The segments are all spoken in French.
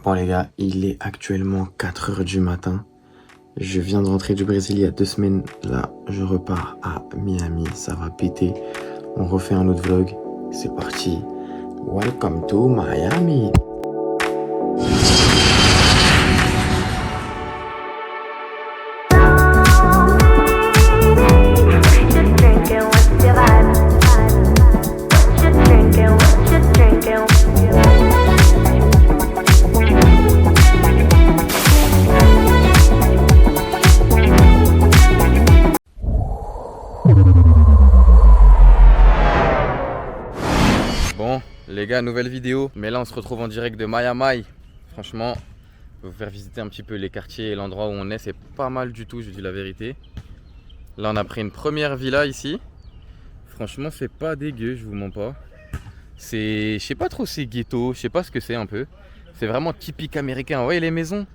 Bon les gars, il est actuellement 4 heures du matin. Je viens de rentrer du Brésil il y a 2 semaines. Là, je repars à Miami. Ça va péter. On refait un autre vlog. C'est parti. Welcome to Miami. Bon les gars, nouvelle vidéo, mais là on se retrouve en direct de Miami. Franchement, je vais vous faire visiter un petit peu les quartiers et l'endroit où on est. C'est pas mal du tout, je vous dis la vérité. Là on a pris une première villa ici. Franchement c'est pas dégueu, je vous mens pas. C'est, je sais pas trop, c'est ghetto, je sais pas ce que c'est un peu. C'est vraiment typique américain. Vous voyez les maisons,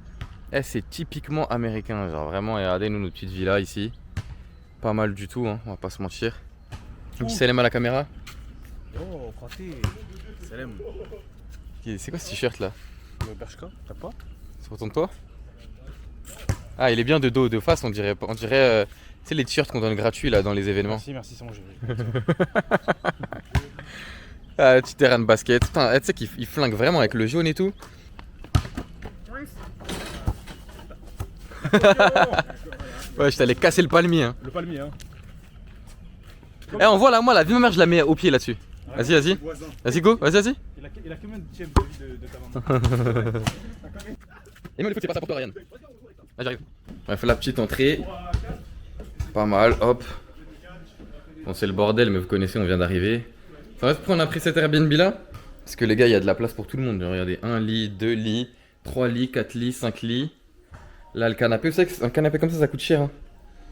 c'est typiquement américain, genre vraiment. Regardez nous notre petite villa ici. Pas mal du tout, hein, on va pas se mentir. Dis salam à la caméra. Oh, frotté. Salam. C'est quoi ce t-shirt là? Le Bershka, t'as pas? C'est pour ton toit? Ah, il est bien de dos, de face, on dirait. Tu sais, les t-shirts qu'on donne gratuits là dans les événements. Merci, c'est bon, j'ai Ah, petit terrain de basket. Putain, tu sais qu'il flingue vraiment avec le jaune et tout. Ouais, je t'allais casser le palmier. Hein. Le palmier, hein. Eh, on voit là, moi, la vie de ma mère, je la mets au pied là-dessus. Vas-y, vas-y. Vas-y, go, vas-y. Il a combien de tièmes de vie de ta maman? Et moi, le foot, c'est pas ça pour toi, Ryan. Là, j'arrive. On fait la petite entrée. Pas mal, hop. Bon, c'est le bordel, mais vous connaissez, on vient d'arriver. Ça va pourquoi on a pris cet Airbnb là? Parce que les gars, il y a de la place pour tout le monde. Regardez, 1 lit, 2 lits, 3 lits, 4 lits, 5 lits. Là, le canapé, vous savez qu'un canapé comme ça coûte cher. Hein.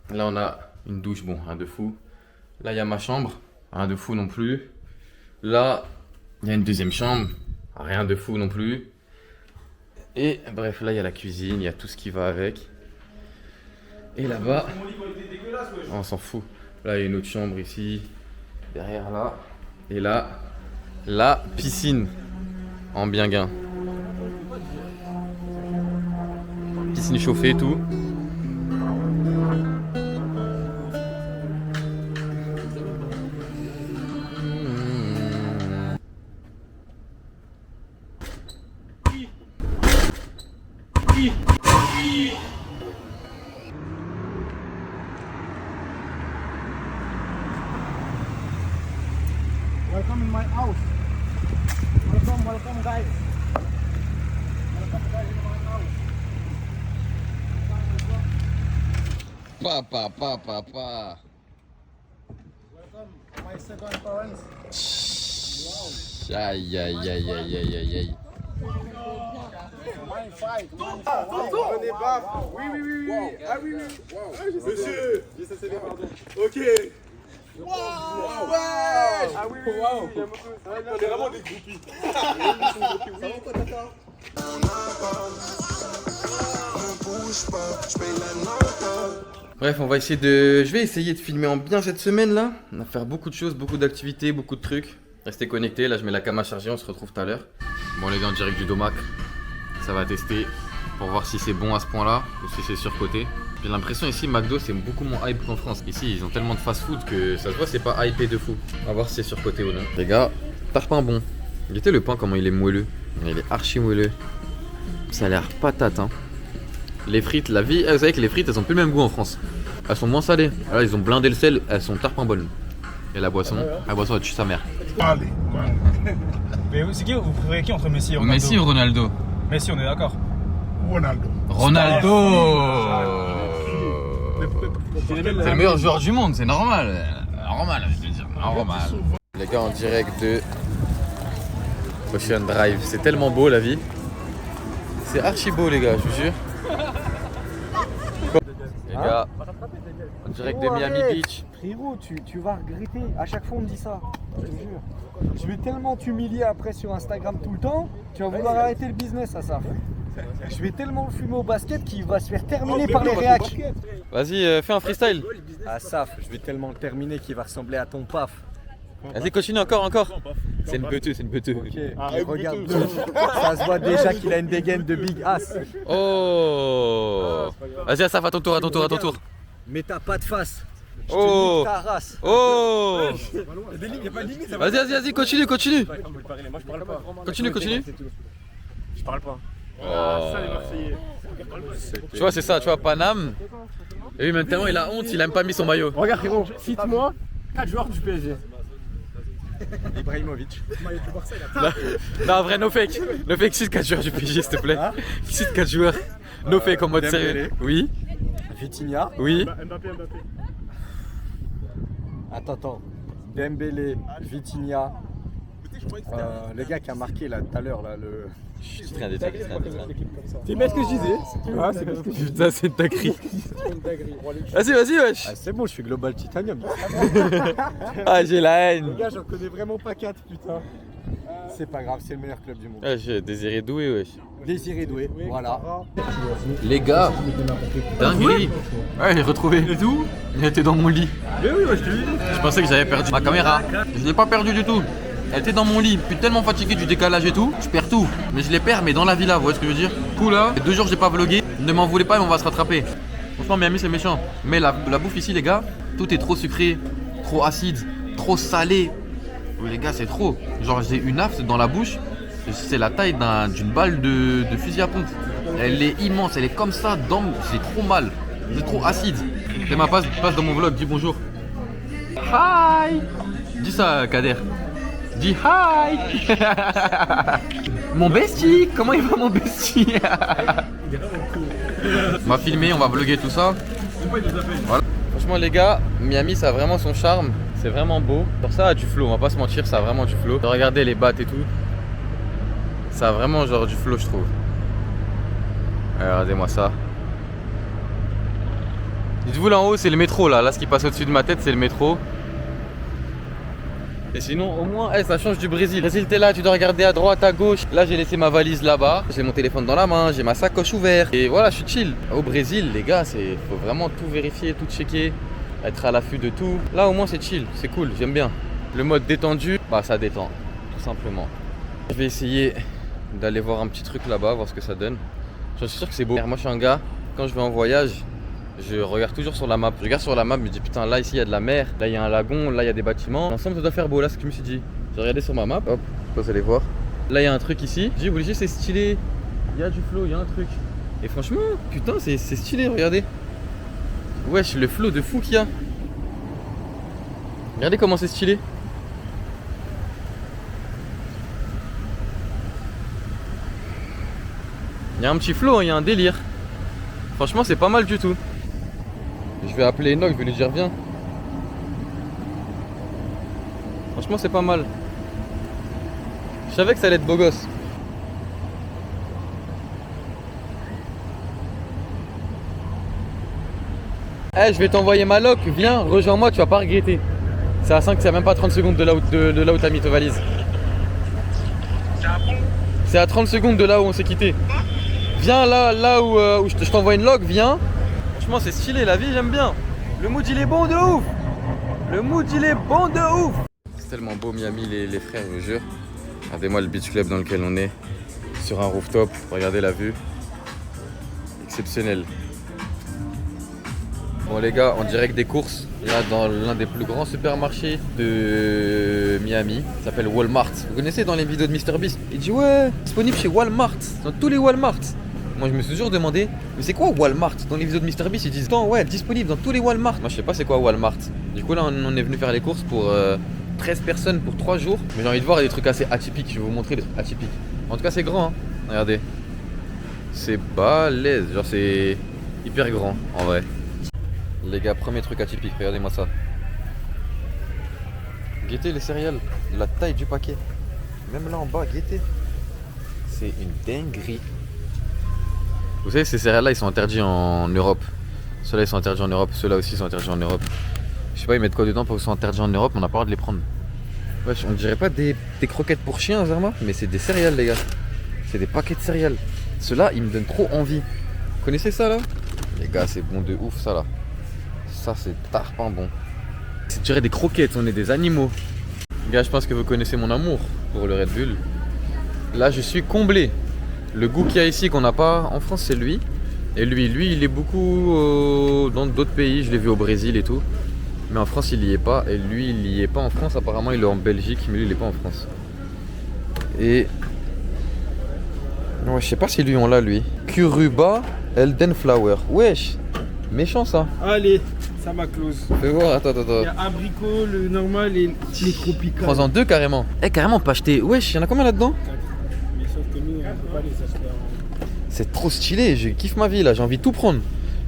Là, on a une douche, bon, rien de fou. Là, il y a ma chambre, rien de fou non plus. Là, il y a une deuxième chambre, rien de fou non plus. Et bref, là, il y a la cuisine, il y a tout ce qui va avec. Et là-bas, on s'en fout. Là, il y a une autre chambre ici, derrière là. Et là, la piscine en bien gain. Piscine chauffée et tout. Welcome in my house. Welcome guys. Welcome guys in my house. Papa. Welcome my second parents. Aïe. My fight. Prenez baf. Oui. Ah oui. Monsieur. Ok. Ah oui. On est vraiment des groupies. Bref, on va essayer de... Je vais essayer de filmer en bien cette semaine là. On va faire beaucoup de choses, beaucoup d'activités, beaucoup de trucs. Restez connectés, là je mets la cam à charger, on se retrouve tout à l'heure. Bon les gars, en direct du Domac. Ça va tester pour voir si c'est bon à ce point là ou si c'est surcoté. J'ai l'impression ici McDo c'est beaucoup moins hype qu'en France. Ici ils ont tellement de fast food que ça se voit c'est pas hypé de fou. On va voir si c'est surcoté ou non. Les gars, tarpin bon. Regardez le pain comment il est moelleux. Il est archi moelleux. Ça a l'air patate hein. Les frites, la vie, vous savez que les frites elles ont plus le même goût en France. Elles sont moins salées. Alors ils ont blindé le sel, elles sont tarpin bonnes. Et la boisson elle tue sa mère. Allez. Mais c'est qui, vous préférez qui entre Messi et Ronaldo? Messi ou Ronaldo? Messi, on est d'accord. Ronaldo. C'est le meilleur joueur du monde, c'est normal. Normal, je veux dire, normal. Les gars, en direct de Ocean Drive, c'est tellement beau la vie. C'est archi beau les gars, je vous jure. Les gars, en direct de Miami Beach. Frérot, tu vas regretter. À chaque fois, on me dit ça. Je te jure. Je vais tellement t'humilier après sur Instagram tout le temps. Tu vas vouloir arrêter le business à ça. Je vais tellement le fumer au basket qu'il va se faire terminer par les réacs. Vas-y, fais un freestyle. Asaf, je vais tellement le terminer qu'il va ressembler à ton paf. Vas-y, continue encore. C'est une petue, Ok, il regarde. Ça se voit déjà qu'il a une dégaine de big ass. Oh. Vas-y, Asaf, à ton tour. Mais t'as pas de face. Je te Oh. nique ta race. Oh. Il y a pas de limite. Vas-y, continue. Moi je parle pas. Continue. Je parle pas. Oh. Ça les Marseillais. Tu vois, c'est ça, tu vois, Paname. Et lui, maintenant, il a honte, il a même pas mis son maillot. Regarde frérot, cite-moi 4 joueurs du PSG. Ibrahimovic. Non, en vrai, no fake. No fake, cite 4 joueurs du PSG, s'il te plaît. Cite 4 joueurs. No fake en mode Dembélé. sérieux. Oui. Vitinha. Oui. Mbappé. Attends. Dembélé, Vitinha. Le gars qui a marqué là tout à l'heure là le. C'est rien des trucs. C'est bien ce que je disais. Ah, c'est bien ce que je disais. Putain, c'est une taquerie. Vas-y, wesh. Ah, c'est bon, je suis Global Titanium. Ah, j'ai la haine. Les gars, j'en connais vraiment pas 4, putain. C'est pas grave, c'est le meilleur club du monde. Ah, j'ai Désiré Doué, wesh. Désiré Doué, voilà. Les gars, dinguerie. Ouais, j'ai retrouvé. Et tout? Il était dans mon lit. Mais oui, je te dis. Je pensais que j'avais perdu ma caméra. Je l'ai pas perdu du tout. Elle était dans mon lit, puis tellement fatigué du décalage et tout, je perds tout. Mais je les perds, mais dans la villa, vous voyez ce que je veux dire? Du coup là, 2 jours j'ai pas vlogué, ne m'en voulez pas, mais on va se rattraper. Franchement, Miami c'est méchant. Mais la bouffe ici, les gars, tout est trop sucré, trop acide, trop salé. Les gars, c'est trop. Genre, j'ai une afte dans la bouche, c'est la taille d'une balle de fusil à pompe. Elle est immense, elle est comme ça, j'ai trop mal. C'est trop acide. C'est ma passe dans mon vlog, dis bonjour. Hi. Dis ça, Kader. Dis hi. Mon bestie, comment il va mon bestie? On va filmer, on va vlogger tout ça. Voilà. Franchement les gars, Miami ça a vraiment son charme. C'est vraiment beau. Pour ça a du flow, on va pas se mentir, ça a vraiment du flow. Regardez les battes et tout. Ça a vraiment genre du flow je trouve. Regardez-moi ça. Dites-vous là en haut c'est le métro là. Là ce qui passe au-dessus de ma tête c'est le métro. Et sinon au moins ça change du Brésil. Brésil t'es là, tu dois regarder à droite, à gauche. Là j'ai laissé ma valise là-bas. J'ai mon téléphone dans la main, j'ai ma sacoche ouverte. Et voilà je suis chill. Au Brésil les gars faut vraiment tout vérifier, tout checker. Être à l'affût de tout. Là au moins c'est chill, c'est cool, j'aime bien. Le mode détendu, bah ça détend, tout simplement. Je vais essayer d'aller voir un petit truc là-bas, voir ce que ça donne. Je suis sûr que c'est beau. Moi je suis un gars, quand je vais en voyage, je regarde toujours sur la map. Je regarde sur la map, je me dis putain là ici il y a de la mer, là il y a un lagon, là il y a des bâtiments. Ensemble ça doit faire beau, là c'est ce que je me suis dit. J'ai regardé sur ma map, hop, vous allez voir. Là il y a un truc ici, je dis Boligi c'est stylé, il y a du flow, il y a un truc. Et franchement, putain c'est stylé, regardez. Wesh le flow de fou qu'il y a. Regardez comment c'est stylé. Il y a un petit flow, il y a un délire. Franchement c'est pas mal du tout. Je vais appeler Enoch, je vais lui dire viens. Franchement c'est pas mal. Je savais que ça allait être beau gosse. Je vais t'envoyer ma loc, viens, rejoins-moi, tu vas pas regretter. C'est à 5, c'est même pas 30 secondes de là où t'as mis ta valise. C'est à 30 secondes de là où on s'est quitté. Viens là où je t'envoie une log, viens. Franchement c'est stylé, la vie j'aime bien. Le mood il est bon de ouf. Le mood il est bon de ouf. C'est tellement beau Miami les frères, je vous jure. Regardez-moi le beach club dans lequel on est. Sur un rooftop, regardez la vue. Exceptionnel. Bon les gars, en direct des courses, là dans l'un des plus grands supermarchés de Miami, ça s'appelle Walmart. Vous connaissez dans les vidéos de MrBeast? Il dit ouais, disponible chez Walmart, dans tous les Walmart. Moi je me suis toujours demandé, mais c'est quoi Walmart? Dans les vidéos de MrBeast ils disent non ouais, disponible dans tous les Walmart. Moi je sais pas c'est quoi Walmart. Du coup là on est venu faire les courses pour 13 personnes pour 3 jours. Mais j'ai envie de voir des trucs assez atypiques, je vais vous montrer des trucs atypiques. En tout cas c'est grand hein, regardez. C'est balèze, genre c'est hyper grand en vrai. Les gars, premier truc atypique, regardez-moi ça. Guettez les céréales, la taille du paquet. Même là en bas, guettez. C'est une dinguerie. Vous savez, ces céréales-là, ils sont interdits en Europe. Ceux-là, ils sont interdits en Europe. Ceux-là aussi, ils sont interdits en Europe. Je sais pas, ils mettent quoi dedans pour qu'ils soient interdits en Europe, mais on n'a pas le droit de les prendre. Wesh, on dirait pas des croquettes pour chiens, Zerma, mais c'est des céréales, les gars. C'est des paquets de céréales. Ceux-là, ils me donnent trop envie. Vous connaissez ça, là? Les gars, c'est bon de ouf, ça, là. Ça c'est tarpin bon. C'est tiré des croquettes, on est des animaux. Gars, je pense que vous connaissez mon amour pour le Red Bull. Là, je suis comblé. Le goût qu'il y a ici qu'on n'a pas en France, c'est lui. Et lui, il est beaucoup dans d'autres pays. Je l'ai vu au Brésil et tout. Mais en France, il y est pas. Et lui, il y est pas en France. Apparemment, il est en Belgique, mais lui, il est pas en France. Et ouais, je sais pas si lui on l'a lui. Kuruba Eldenflower. Wesh, méchant ça. Allez, ça va close. Fais voir, attends. Il y a abricot, le normal et le tropical. Prends-en 2 carrément. Eh, carrément, pas acheter. Wesh, y'en a combien là-dedans? Mais sauf que nous, on peut pas les acheter en... C'est trop stylé, je kiffe ma vie là, j'ai envie de tout prendre.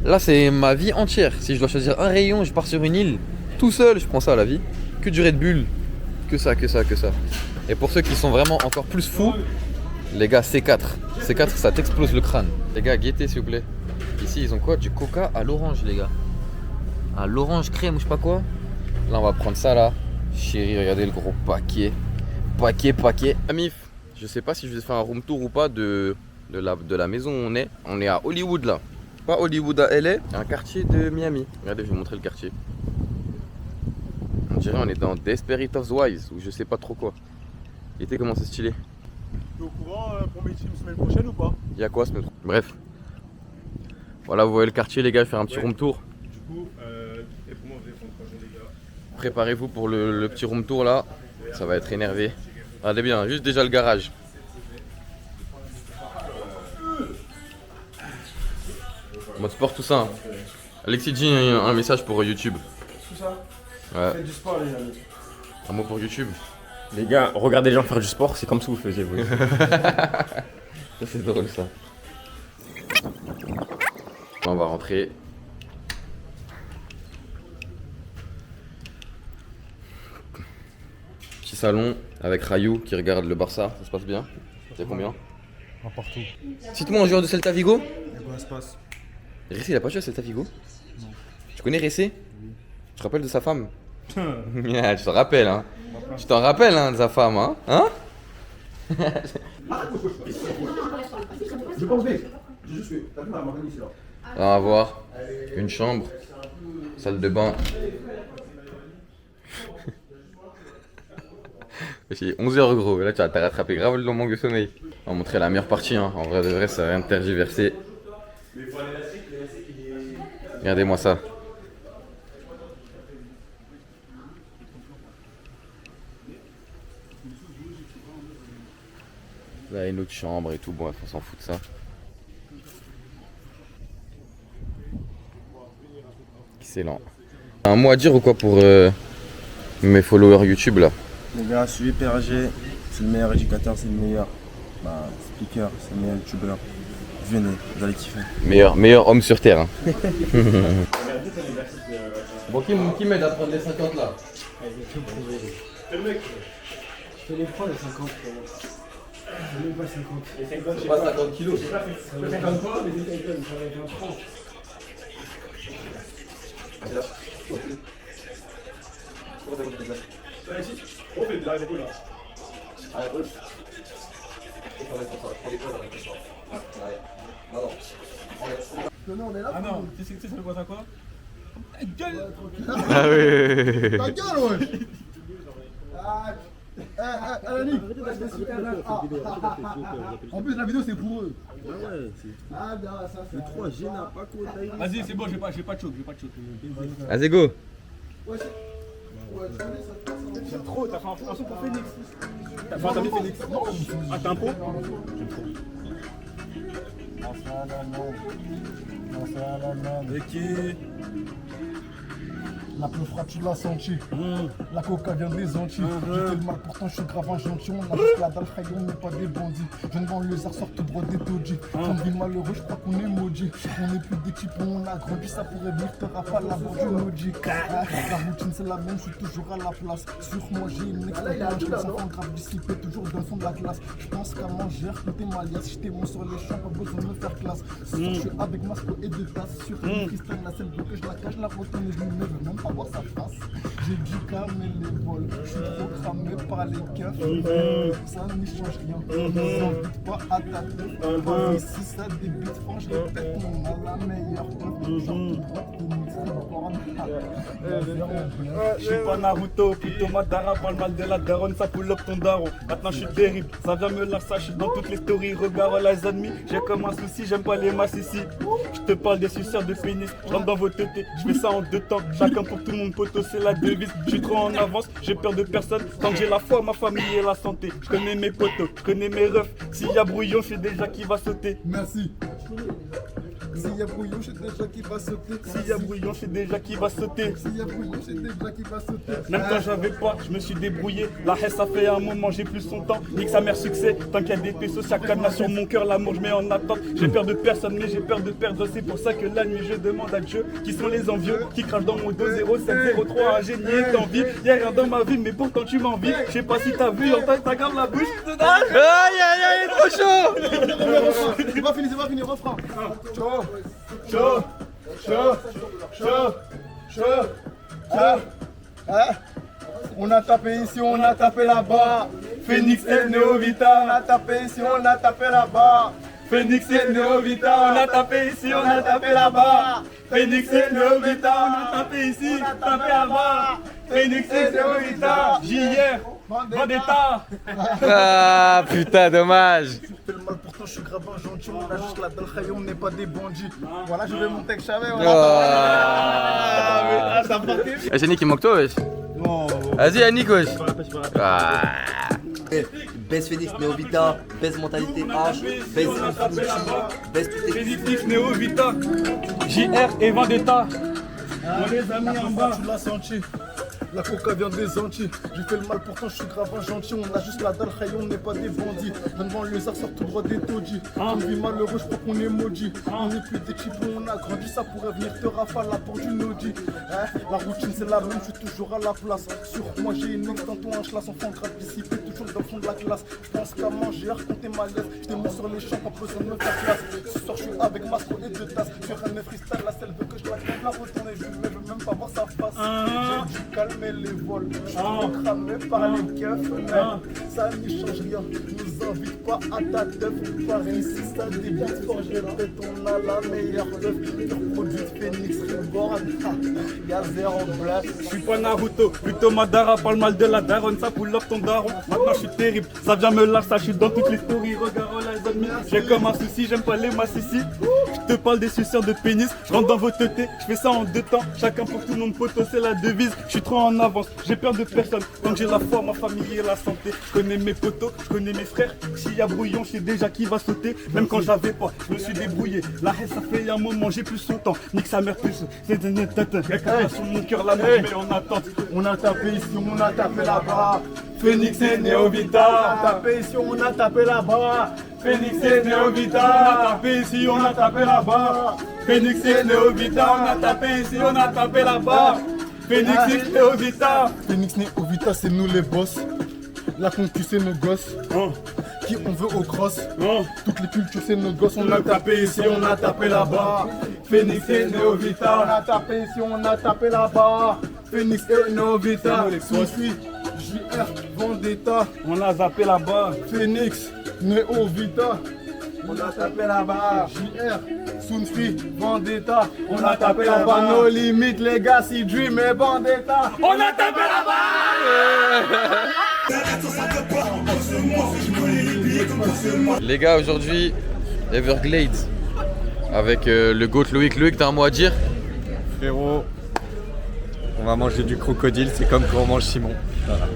Là, c'est ma vie entière. Si je dois choisir un rayon, je pars sur une île. Tout seul, je prends ça à la vie. Que du Red Bull. Que ça. Et pour ceux qui sont vraiment encore plus fous, les gars, C4. C4, ça t'explose le crâne. Les gars, guettez s'il vous plaît. Ici, ils ont quoi? Du coca à l'orange, les gars. À l'orange crème ou je sais pas quoi. Là, on va prendre ça là. Chérie, regardez le gros paquet. Paquet. Amif, je sais pas si je vais faire un room tour ou pas de la maison où on est. On est à Hollywood là. Pas Hollywood à LA, un quartier de Miami. Regardez, je vais vous montrer le quartier. On dirait on est dans Desperate Housewives ou je sais pas trop quoi. Il était comment c'est stylé. T'es au courant pour mes teams semaine prochaine ou pas? Il y a quoi ce mec? Bref. Voilà, vous voyez le quartier les gars, je vais faire un petit room tour. Du coup, et pour moi, vous allez prendre 3 jours les gars. Préparez-vous pour le petit room tour là. Ça va être énervé. Regardez bien, juste déjà le garage. Mode sport tout ça. Hein. Alexis dit un message pour YouTube. Tout ça? Ouais. Faites du sport les amis. Un mot pour YouTube. Les gars, regardez les gens faire du sport, c'est comme ça que vous faisiez vous. Ça c'est drôle ça. On va rentrer. Petit salon avec Rayou qui regarde le Barça, ça se passe bien. C'est combien? Partout. Cite-moi un joueur de Celta Vigo. Comment ça se passe? Ressé il a pas joué à Celta Vigo? Non. Tu connais Ressé? Tu te rappelles de sa femme? Yeah, tu t'en rappelles hein? Tu t'en rappelles hein, de sa femme hein? Hein? Je pense bien. Je suis. T'as vu ma marque ici là? On va voir. Une chambre. Salle de bain. Il est 11h gros. Et là tu as rattrapé grave le manque de sommeil. On va montrer la meilleure partie hein. En vrai de vrai ça n'a rien de tergiversé. Regardez-moi ça. Là, une autre chambre et tout, bon, on s'en fout de ça. Excellent. Un mot à dire ou quoi pour mes followers YouTube là? Les gars, suivez PRG, c'est le meilleur éducateur, c'est le meilleur speaker, c'est le meilleur youtubeur. Venez, vous allez kiffer. Meilleur homme sur terre. Hein. Bon, qui m'aide à prendre les 50 là? Je te les prends les 50 je même pas 50. C'est pas 50 kilos. C'est pas 50 quoi, mais c'est 50, ça va être un 30. On fait de la épaule là. Ah non, tu sais ça me boîte à quoi? Gueule! Ah oui. Ta gueule ouais! En plus la vidéo c'est pour eux. Vas-y c'est bon, j'ai pas de choc, Vas-y go. J'aime trop, t'as fait un façon pour Phoenix. T'as fait un ami Phoenix. Ah t'es un pro? J'aime trop. La plus frappe, tu l'as senti. La coca vient des Antilles. J'ai fait le mal, pourtant je suis grave un gentil. On a juste la dalle, on n'est pas des bandits. Je ne vends le zar, sorte brodé taudis. Quand on est malheureux, je crois qu'on est maudit. On n'est plus d'équipe, on a grandi. Ça pourrait venir te rafale la bord du maudit. La routine, c'est la même, je suis toujours à la place. Sur moi, j'ai une expérience. Je me sens grave dissipé, toujours dans le fond de la classe. Je pense qu'à manger, écouter ma liasse. J'étais bon sur les champs, pas besoin de me faire classe. Ce soir, je suis avec Masco et de tasse. Sur une freestyle, la selle que je la cache, la retourne et je lui mets même pas. pas voir sa face. J'ai dû calmer les vols, je suis trop cramé par les keufs. Ça n'y change rien, n'invite pas à ta tête. Si ça débute, franche, je répète, on a la meilleure Je suis pas Naruto, plutôt Madara, parle mal de la daronne, ça pull up ton daron. Maintenant je suis terrible, ça vient me lâcher, je suis dans toutes les stories, regarde les ennemis. J'ai comme un souci, j'aime pas les masses ici. Je te parle des suceurs de pénis, je rentre dans vos tétés, je fais ça en 2 temps. Chacun pour tout le monde, poteau, c'est la devise. Je suis trop en avance, j'ai peur de personne. Tant que j'ai la foi, ma famille et la santé. Je connais mes potos, je connais mes refs. S'il y a brouillon, je sais déjà qui va sauter. Merci. S'il y a brouillon, je sais déjà qui va sauter. S'il y a brouillon, je sais déjà qui va sauter. S'il y a brouillon, je sais déjà qui va sauter. Même quand j'avais pas, je me suis débrouillé. La haine, ça fait un moment, j'ai plus son temps. Nique sa mère succès, tant qu'il y a des pesos, chaque cadenas sur mon cœur, l'amour je mets en attente. J'ai peur de personne, mais j'ai peur de perdre. C'est pour ça que la nuit je demande à Dieu qui sont les envieux, qui crachent dans mon dos 0703, un génie et t'envie. Y'a rien dans ma vie, mais pourtant tu m'envies. Je sais pas si t'as vu, en tant que t'aggraves la bouche. Aïe aïe aïe, trop chaud. C'est pas fini, refrain. On a tapé ici, on a tapé là-bas. Phoenix et Neovita. On a tapé ici, on a tapé là-bas. Phoenix et Neovita. On a tapé ici, on a tapé là-bas. Phoenix et Neovita. On a tapé ici, on a tapé là-bas. Phoenix et Neovita. JR, Vendetta. Ah putain, dommage. Fais le mal, pourtant je suis grave un gentil. On a juste la dalle, on n'est pas des bandits. Voilà, je vais monter avec Chavet. Ça partait. Eh, c'est Nick qui manque toi, wesh. Vas-y, Yannick, wesh. Baisse Phoenix, Neovita, baisse mentalité H, baisse baisse toutes les Phoenix, Neovita. JR et Vendetta. On les a mis en bas. Tu l'as senti. La coca vient des Antilles. J'ai fait le mal, pourtant je suis grave un gentil. On a juste la dalle, on n'est pas des bandits. Même dans les arts, sort tout droit des taudis. On vit malheureux, je crois qu'on est maudit. On est plus des types, on a grandi. Ça pourrait venir te rafale la porte du Nodi. La routine c'est la même, je suis toujours à la place. Sur moi j'ai une ex, tantôt un chlasse. Enfant grave dissipé, toujours dans le fond de la classe. Je pense qu'à manger, à raconter ma lettre. Je te montre sur les champs, pas besoin de me faire classe. Ce soir je suis avec Masco et 2 tasses. Sur un freestyle, la selle veut que je la crève, la retourne et je veux même pas voir sa face. J'ai dû calmer les vols, je suis trop cramé par les keufs, mais ça n'y change rien, nous invite pas à ta teuf, par ici ça débute fort, je répète, on a la meilleure teuf, pur produit de Phoenix Reborn, y'a zéro blague. Je suis pas Naruto, plutôt Madara, parle mal de la daronne, ça pull up ton daron. Maintenant je suis terrible, ça vient me lâcher, je suis dans toutes les stories, regarde les ennemis. J'ai comme un souci, j'aime pas les masses ici. Je te parle des suceurs de pénis, je rentre dans vos tétés, je fais ça en 2 temps. Chacun pour tout le monde, poteau, c'est la devise. Je suis trop en avance, j'ai peur de personne. Tant que j'ai la foi, ma famille et la santé. Je connais mes potos, je connais mes frères. S'il y a brouillon, je sais déjà qui va sauter. Même quand j'avais pas, je me suis débrouillé. La haine, ça fait un moment, j'ai plus son temps. Nique sa mère plus. C'est sur mon cœur, la mère, mais en attente. On a tapé ici, on a tapé là-bas. Phoenix et Neovita. On a tapé ici, on a tapé là-bas. Phoenix et Neovita. On a tapé ici, on a tapé là-bas. Phoenix et Neovita. On a tapé ici, on a tapé là-bas. Phoenix et Neovita. Phoenix Neovita, c'est nous les boss. La concu, c'est nos gosses. Qui on veut aux grosses. Toutes les cultures, c'est nos gosses. On a tapé ici, on a tapé là-bas. Phoenix et Neovita. On a tapé ici, on a tapé là-bas. Phoenix et Neovita. Suicide, JR, Vendetta. On a zappé là-bas. Phoenix, Neovita. On a tapé là-bas. JR, Sunfree, Vendetta. On a tapé là-bas. Nos limites, les gars, si Dream et Vendetta. On a tapé là-bas. Les gars, aujourd'hui, Everglades avec le GOAT Loïc. Loïc, t'as un mot à dire? Frérot, on va manger du crocodile, c'est comme quand on mange Simon. Voilà.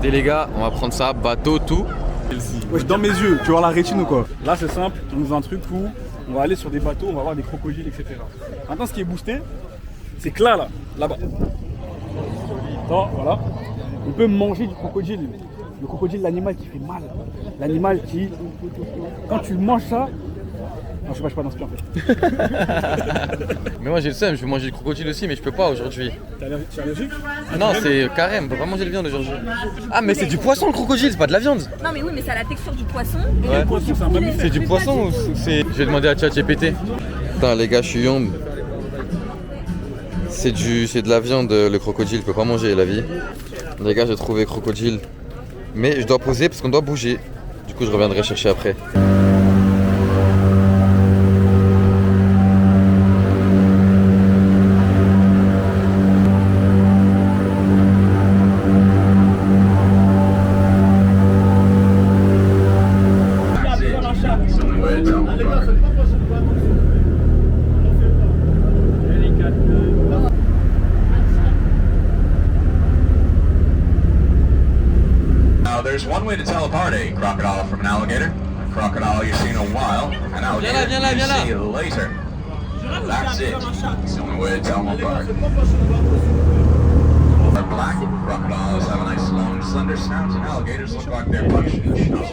Et les gars, on va prendre ça, bateau, tout. Wesh, dans mes yeux, tu vois la rétine ou quoi? Là c'est simple, on nous a un truc où on va aller sur des bateaux, on va voir des crocodiles, etc. Maintenant ce qui est boosté, c'est que là-bas. Attends, voilà. On peut manger du crocodile. Le crocodile, l'animal qui fait mal. L'animal qui, quand tu manges ça, non, je sais pas d'inspirer en fait. Mais moi j'ai le seum, je veux manger du crocodile aussi, mais je peux pas aujourd'hui. Tu es allergique? Non, c'est carême, on peut pas manger de viande aujourd'hui. Ah, mais c'est du poisson le crocodile, c'est pas de la viande. Non mais oui, mais ça a la texture du poisson. Et Ouais. le goût du C'est un poulet. mammifère. C'est du poisson ou c'est. Je vais demander à ChatGPT. Putain, les gars, je suis yombe. C'est de la viande, le crocodile, je peux pas manger la vie. Les gars, j'ai trouvé crocodile. Mais je dois poser parce qu'on doit bouger. Du coup, je reviendrai chercher après. There's one way to tell apart a crocodile from an alligator. A crocodile you've seen a while, an alligator you see later. That's it. It's the only way to tell them apart. They're black. Crocodiles have a nice long, slender snout, and alligators look like they're punching the snow.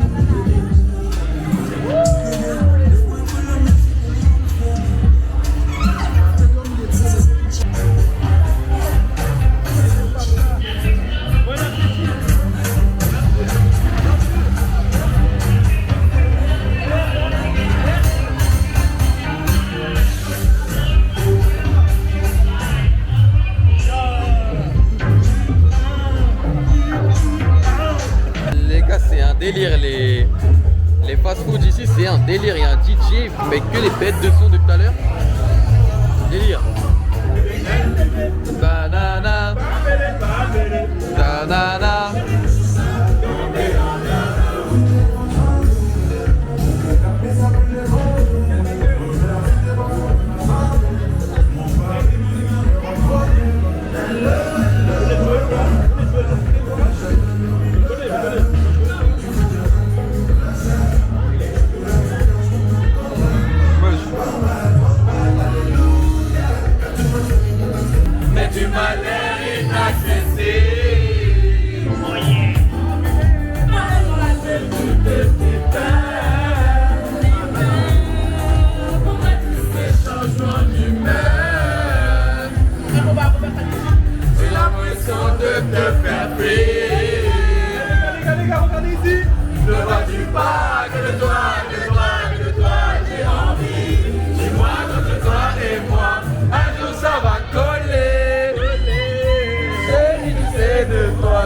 Délire, les fast-food ici c'est un délire, il y a un DJ, il met que les bêtes de son depuis tout à l'heure. Délire. Banana. Banana.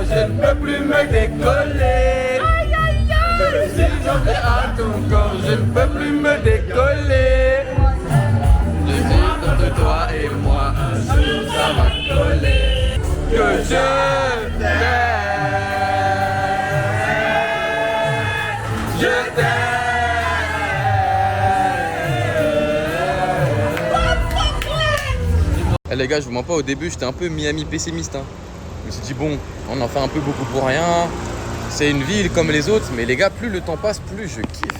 Je ne peux plus me décoller. Aïe aïe aïe. Si j'en fais à ton corps, je ne peux plus me décoller. Je suis entre toi et moi, un jour ça va coller. Que je t'aime. Je t'aime. Eh les gars, je vous mens pas, au début j'étais un peu Miami pessimiste. Je me suis dit bon, on en fait un peu beaucoup pour rien. C'est une ville comme les autres, mais les gars, plus le temps passe, plus je kiffe.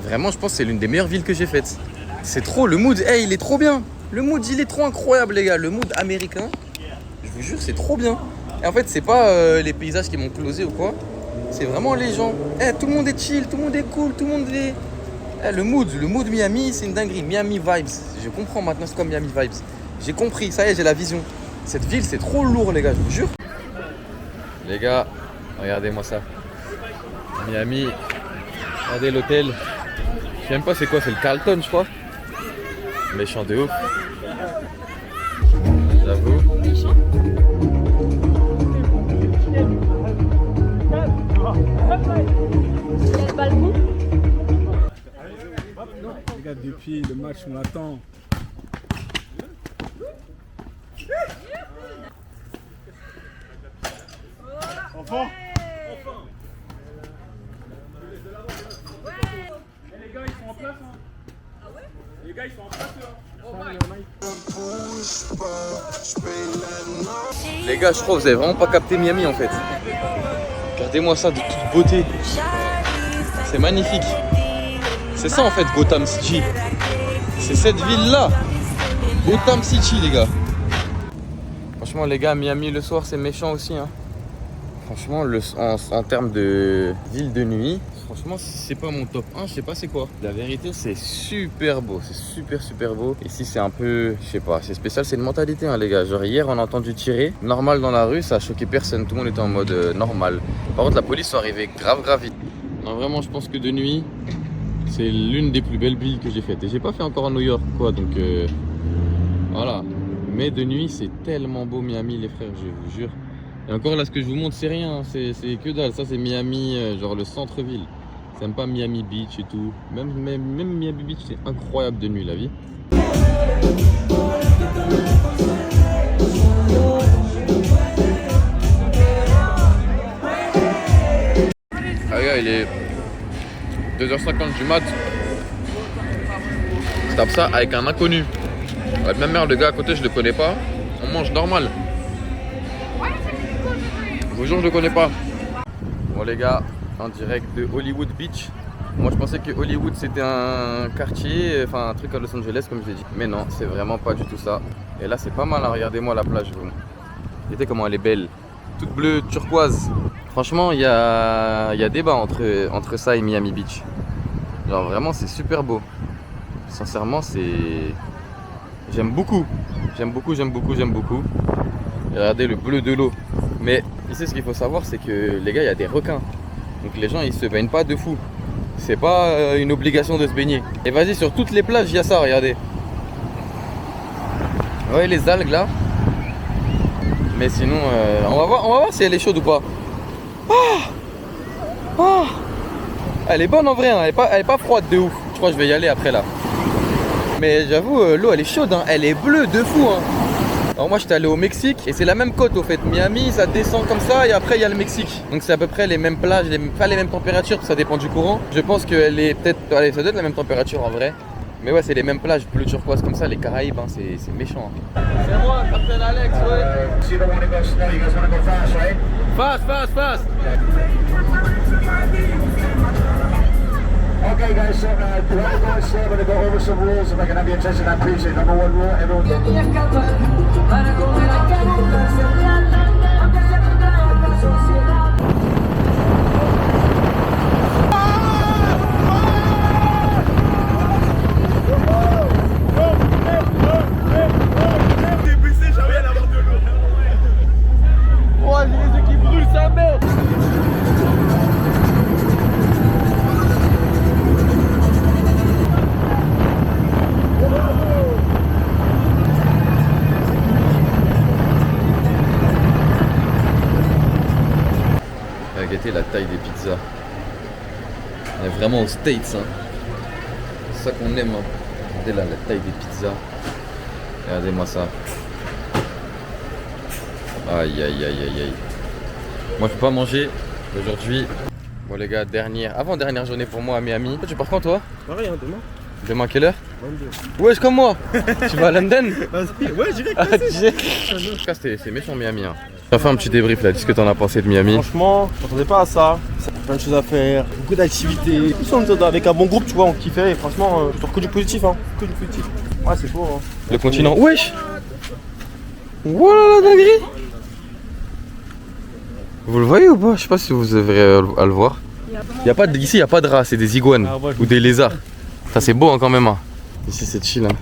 Vraiment, je pense que c'est l'une des meilleures villes que j'ai faites. C'est trop, le mood, il est trop bien. Le mood, il est trop incroyable, les gars. Le mood américain, je vous jure, c'est trop bien. Et en fait, c'est pas les paysages qui m'ont closé ou quoi. C'est vraiment les gens. Tout le monde est chill, tout le monde est cool, tout le monde est... le mood Miami, c'est une dinguerie. Miami vibes. Je comprends maintenant, c'est comme Miami vibes. J'ai compris, ça y est, j'ai la vision. Cette ville, c'est trop lourd, les gars, je vous jure. Les gars, regardez-moi ça. Miami. Regardez l'hôtel. Je sais même pas c'est quoi, c'est le Carlton, je crois. Méchant de ouf. J'avoue. Les gars, depuis le match, on attend. Enfant. Les gars, ils sont en place, hein. Ah ouais? Les gars, ils sont en place, là. Les gars, je crois que vous avez vraiment pas capté Miami en fait. Regardez-moi ça de toute beauté. C'est magnifique. C'est ça en fait Gotham City. C'est cette ville-là. Gotham City, les gars. Franchement, les gars, Miami le soir, c'est méchant aussi, hein. Franchement, en termes de ville de nuit, franchement, c'est pas mon top 1, je sais pas c'est quoi. La vérité, c'est super beau, c'est super beau. Ici, c'est un peu, je sais pas, c'est spécial, c'est une mentalité, hein, les gars. Genre hier, on a entendu tirer, normal dans la rue, ça a choqué personne, tout le monde était en mode normal. Par contre, la police sont arrivés grave vite. Non, vraiment, je pense que de nuit, c'est l'une des plus belles villes que j'ai faites. Et j'ai pas fait encore New York, quoi, donc voilà. Mais de nuit, c'est tellement beau Miami, les frères, je vous jure. Et encore là, ce que je vous montre, c'est rien, c'est que dalle. Ça, c'est Miami, genre le centre-ville. C'est même pas Miami Beach et tout. Même Miami Beach, c'est incroyable de nuit, la vie. Ah gars, il est 2h50 du mat. Je tape ça avec un inconnu. Avec ma mère, le gars à côté, je le connais pas. On mange normal. Je vous jure, je le connais pas. Bon les gars, en direct de Hollywood Beach. Moi je pensais que Hollywood c'était un quartier, enfin un truc à Los Angeles comme je l'ai dit. Mais non, c'est vraiment pas du tout ça. Et là c'est pas mal, hein. Regardez-moi la plage. Regardez comment elle est belle. Toute bleue, turquoise. Franchement, il y a débat entre ça et Miami Beach. Genre vraiment c'est super beau. Sincèrement c'est... J'aime beaucoup. J'aime beaucoup. Et regardez le bleu de l'eau. Mais ici ce qu'il faut savoir c'est que les gars, il y a des requins. Donc les gens ils se baignent pas de fou. C'est pas une obligation de se baigner. Et vas-y, sur toutes les plages il y a ça, regardez. Ouais, les algues là. Mais sinon on va voir si elle est chaude ou pas. Elle est bonne en vrai, hein. Elle est pas froide de ouf. Je crois que je vais y aller après là. Mais j'avoue, l'eau elle est chaude, hein. Elle est bleue de fou, hein. Alors moi j'étais allé au Mexique et c'est la même côte au fait. Miami ça descend comme ça et après il y a le Mexique. Donc c'est à peu près les mêmes plages, pas les mêmes températures, ça dépend du courant. Je pense qu'elle est peut-être, allez, ça doit être la même température en vrai. Mais ouais, c'est les mêmes plages bleu turquoise comme ça, les Caraïbes, hein, c'est méchant. Hein. C'est moi, Captain Alex, ouais. Fast. Okay guys, so whoever goes slow, we're gonna go over some rules if I can have your attention. I appreciate it. Number one rule, everyone. Oh, j'ai les yeux qui brûlent, sa mère. Regardez la taille des pizzas. On est vraiment aux States, hein. C'est ça qu'on aime, hein. Regardez là la taille des pizzas. Regardez-moi ça. Aïe. Moi je peux pas manger aujourd'hui. Bon les gars, avant-dernière journée pour moi à Miami. Tu pars quand toi? Pareil, hein, demain. Demain à quelle heure? 22. Wesh comme moi. Tu vas à London? Vas-y, ouais, direct. En tout cas c'est méchant Miami, hein. On va faire un petit débrief là, dis ce que t'en as pensé de Miami. Franchement, je m'attendais pas à ça. Plein de choses à faire, beaucoup d'activités. Tout ça, avec un bon groupe, tu vois, on kiffait. Et franchement, je trouve que du positif, hein. Que du positif. Ouais, c'est beau, hein. Le continent. Wesh. Voilà la dinguerie. Vous le voyez ou pas? Je sais pas si vous avez à le voir. Ici, il n'y a pas de rats, c'est des iguanes ou des lézards. Ça, c'est beau hein, quand même. Hein. Ici, c'est chill. Hein.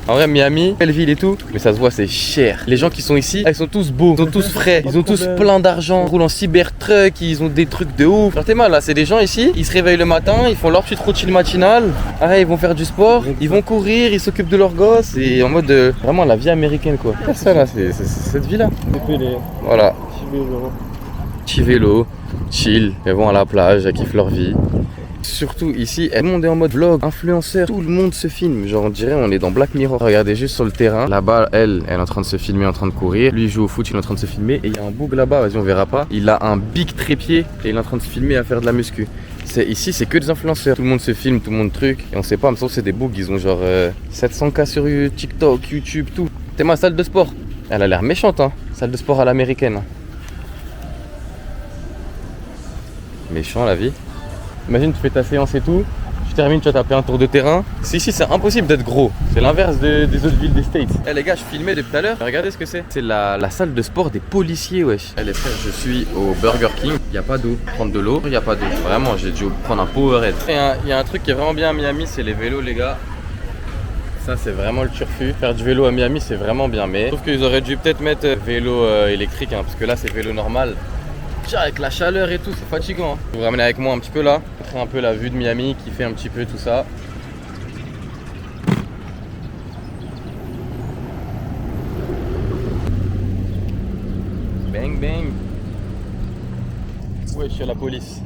En vrai, Miami, belle ville et tout, mais ça se voit, c'est cher. Les gens qui sont ici, ils sont tous beaux, ils sont tous frais, ils ont tous plein d'argent, ils roulent en cybertruck, ils ont des trucs de ouf. Genre, t'es mal là, c'est des gens ici, ils se réveillent le matin, ils font leur petite routine matinale, ils vont faire du sport, ils vont courir, ils s'occupent de leurs gosses, et en mode vraiment la vie américaine quoi. C'est ça là, c'est cette vie là. Voilà. Petit vélo, chill, elles vont à la plage, elles kiffent leur vie. Surtout ici, tout le monde est en mode vlog, influenceur, tout le monde se filme. Genre on dirait on est dans Black Mirror. Regardez juste sur le terrain, là-bas elle est en train de se filmer, en train de courir. Lui il joue au foot, il est en train de se filmer. Et il y a un boug là-bas, vas-y on verra pas. Il a un big trépied et il est en train de se filmer à faire de la muscu. Ici c'est que des influenceurs, tout le monde se filme, tout le monde truc. Et on sait pas, mais sauf c'est des bougs, ils ont genre 700K sur TikTok, YouTube, tout. T'es ma salle de sport. Elle a l'air méchante hein, salle de sport à l'américaine. Méchant la vie. Imagine tu fais ta séance et tout, tu termines, tu vas taper un tour de terrain. Ici c'est impossible d'être gros, c'est l'inverse des autres villes des States. Les gars, je filmais depuis tout à l'heure, regardez ce que c'est. C'est la salle de sport des policiers wesh. Les frères, je suis au Burger King, il n'y a pas d'eau. Prendre de l'eau, il n'y a pas d'eau. Vraiment, j'ai dû prendre un Powerade. Il y a un truc qui est vraiment bien à Miami, c'est les vélos les gars. Ça c'est vraiment le turfu. Faire du vélo à Miami c'est vraiment bien, mais sauf qu'ils auraient dû peut-être mettre vélo électrique hein, parce que là c'est vélo normal. Avec la chaleur et tout, c'est fatigant. Hein. Je vous ramener avec moi un petit peu là, montrer un peu la vue de Miami qui fait un petit peu tout ça. bang bang. Ouais, je suis à la police.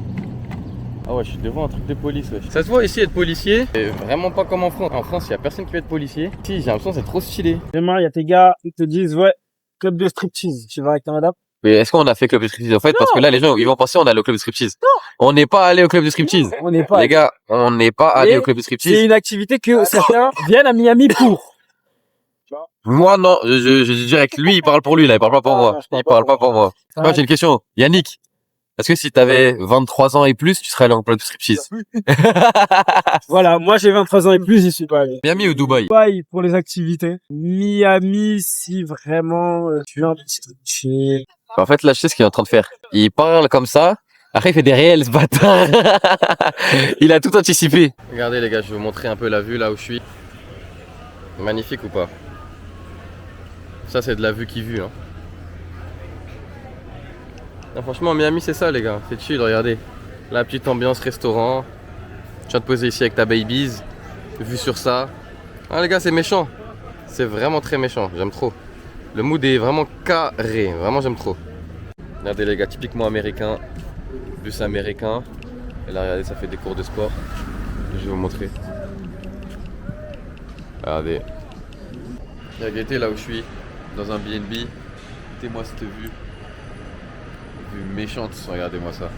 Ah ouais, je suis devant un truc de police, ouais. Ça se voit ici être policier, et vraiment pas comme en France. En France, il y a personne qui veut être policier. Si, j'ai l'impression que c'est trop stylé. Demain, il y a tes gars, ils te disent, ouais, club de striptease, tu vas avec ta madame? Mais est-ce qu'on a fait club de striptease en fait? Parce que là, les gens, ils vont penser on est allé au club de striptease. Non. On n'est pas allé au club de striptease. On n'est pas. Les gars, on n'est pas allé au club de striptease. C'est une activité que certains viennent à Miami pour. Moi, non, je dirais que lui, il parle pour lui, là, il parle pas pour moi. Il parle pas pour moi. Moi, j'ai une question. Yannick, est-ce que si t'avais 23 ans et plus, tu serais allé en club de striptease? Voilà, moi j'ai 23 ans et plus, j'y suis pas allé. Miami ou Dubaï? Dubaï pour les activités. Miami, si vraiment tu veux un petit truc chill. En fait, là, je sais ce qu'il est en train de faire. Il parle comme ça. Après, il fait des réels, ce bâtard. Il a tout anticipé. Regardez les gars, je vais vous montrer un peu la vue là où je suis. Magnifique ou pas? Ça c'est de la vue qui vue hein. Non, franchement Miami c'est ça les gars, c'est chill, regardez. La petite ambiance restaurant. Tu vas te poser ici avec ta babies. Vue sur ça. Ah les gars c'est méchant. C'est vraiment très méchant, j'aime trop. Le mood est vraiment carré, vraiment j'aime trop. Regardez les gars, typiquement américain. Bus américain. Et là regardez, ça fait des cours de sport. Je vais vous montrer. Regardez. Il y a Gaieté là où je suis, dans un BNB. Écoutez-moi cette vue. Vue méchante, regardez-moi ça.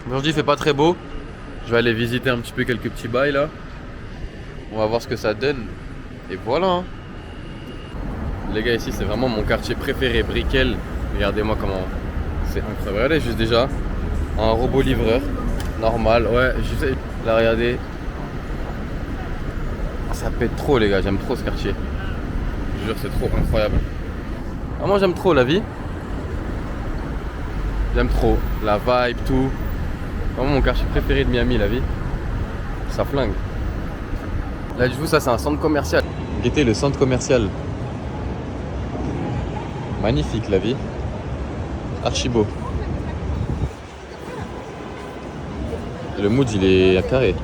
Aujourd'hui il fait pas très beau. Je vais aller visiter un petit peu quelques petits bails là. On va voir ce que ça donne. Et voilà hein. Les gars ici c'est vraiment mon quartier préféré, Brickell. Regardez-moi comment c'est incroyable. Regardez juste déjà un robot livreur. Normal, ouais, je sais. Là regardez. Ça pète trop les gars, j'aime trop ce quartier. Je vous jure c'est trop incroyable. Ah, moi j'aime trop la vie. J'aime trop la vibe, tout. Vraiment mon quartier préféré de Miami, la vie. Ça flingue. Là du coup ça c'est un centre commercial. Guettez le centre commercial. Magnifique la vie. Archi beau. Et le mood il est carré.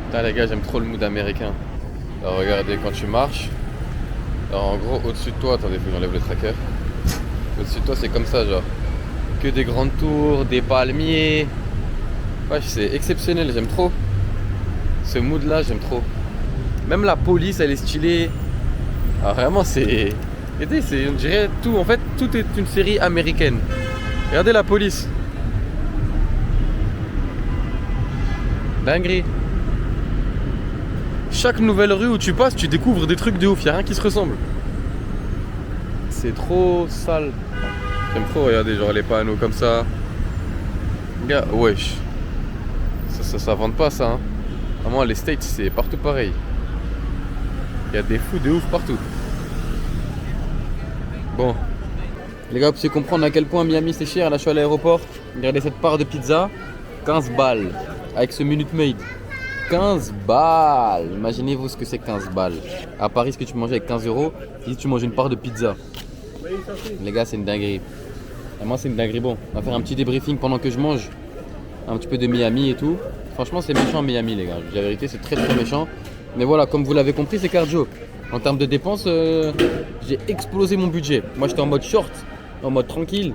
Putain les gars j'aime trop le mood américain. Alors regardez quand tu marches. Alors en gros au-dessus de toi, attendez faut que j'enlève le tracker. Au-dessus de toi c'est comme ça genre. Que des grandes tours, des palmiers. Ouais c'est exceptionnel, j'aime trop. Ce mood là j'aime trop. Même la police elle est stylée. Alors vraiment c'est... on dirait tout, en fait tout est une série américaine. Regardez la police. Dinguerie. Chaque nouvelle rue où tu passes, tu découvres des trucs de ouf, y'a rien qui se ressemble. C'est trop sale. J'aime trop regarder genre les panneaux comme ça. Gars, wesh. Ça vend pas ça hein. Vraiment les States c'est partout pareil. Il y a des fous de ouf partout. Bon. Les gars, vous pouvez comprendre à quel point Miami c'est cher. Là je suis à l'aéroport. Regardez cette part de pizza. 15 balles. Avec ce Minute Maid. 15 balles. Imaginez-vous ce que c'est 15 balles. À Paris, ce que tu manges avec 15 €, ici tu manges une part de pizza. Les gars, c'est une dinguerie. Et moi, c'est une dinguerie. Bon, on va faire un petit débriefing pendant que je mange. Un petit peu de Miami et tout. Franchement, c'est méchant Miami, les gars. La vérité, c'est très très méchant. Mais voilà, comme vous l'avez compris, c'est cardio. En termes de dépenses, j'ai explosé mon budget. Moi, j'étais en mode short, en mode tranquille.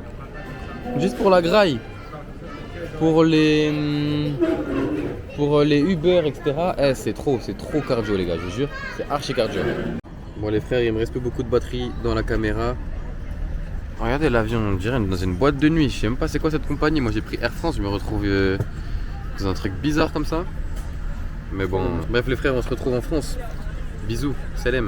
Juste pour la graille. Pour les Uber, etc. C'est trop cardio, les gars, je vous jure. C'est archi cardio. Bon, les frères, il me reste plus beaucoup de batterie dans la caméra. Regardez l'avion, on dirait dans une boîte de nuit. Je sais même pas c'est quoi cette compagnie. Moi, j'ai pris Air France, je me retrouve dans un truc bizarre comme ça. Mais bon, bref, les frères, on se retrouve en France. Bisous, salam.